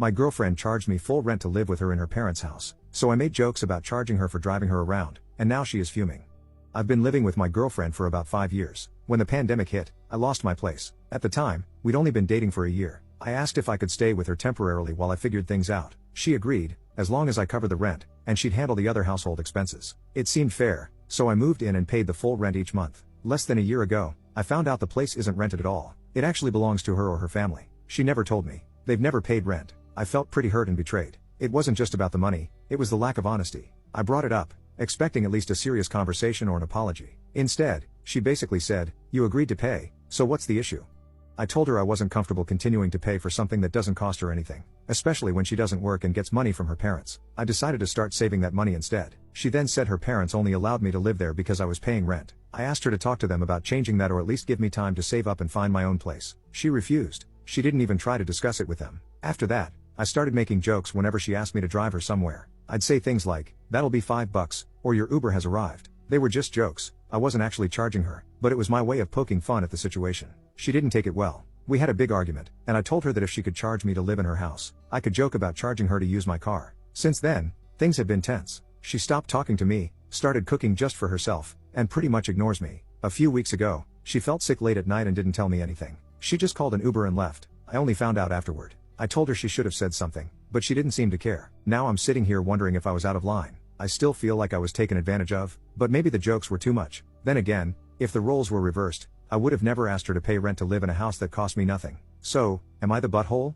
My girlfriend charged me full rent to live with her in her parents' house, so I made jokes about charging her for driving her around, and now she is fuming. I've been living with my girlfriend for about 5 years. When the pandemic hit, I lost my place. At the time, we'd only been dating for a year. I asked if I could stay with her temporarily while I figured things out. She agreed, as long as I covered the rent, and she'd handle the other household expenses. It seemed fair, so I moved in and paid the full rent each month. Less than a year ago, I found out the place isn't rented at all. It actually belongs to her or her family. She never told me. They've never paid rent. I felt pretty hurt and betrayed. It wasn't just about the money, it was the lack of honesty. I brought it up, expecting at least a serious conversation or an apology. Instead, she basically said, "You agreed to pay, so what's the issue?" I told her I wasn't comfortable continuing to pay for something that doesn't cost her anything, especially when she doesn't work and gets money from her parents. I decided to start saving that money instead. She then said her parents only allowed me to live there because I was paying rent. I asked her to talk to them about changing that or at least give me time to save up and find my own place. She refused. She didn't even try to discuss it with them. After that, I started making jokes whenever she asked me to drive her somewhere. I'd say things like, "That'll be $5, or your Uber has arrived." They were just jokes. I wasn't actually charging her, but it was my way of poking fun at the situation. She didn't take it well. We had a big argument, and I told her that if she could charge me to live in her house, I could joke about charging her to use my car. Since then, things have been tense. She stopped talking to me, started cooking just for herself, and pretty much ignores me. A few weeks ago, she felt sick late at night and didn't tell me anything. She just called an Uber and left. I only found out afterward. I told her she should have said something, but she didn't seem to care. Now I'm sitting here wondering if I was out of line. I still feel like I was taken advantage of, but maybe the jokes were too much. Then again, if the roles were reversed, I would have never asked her to pay rent to live in a house that cost me nothing. So, am I the butthole?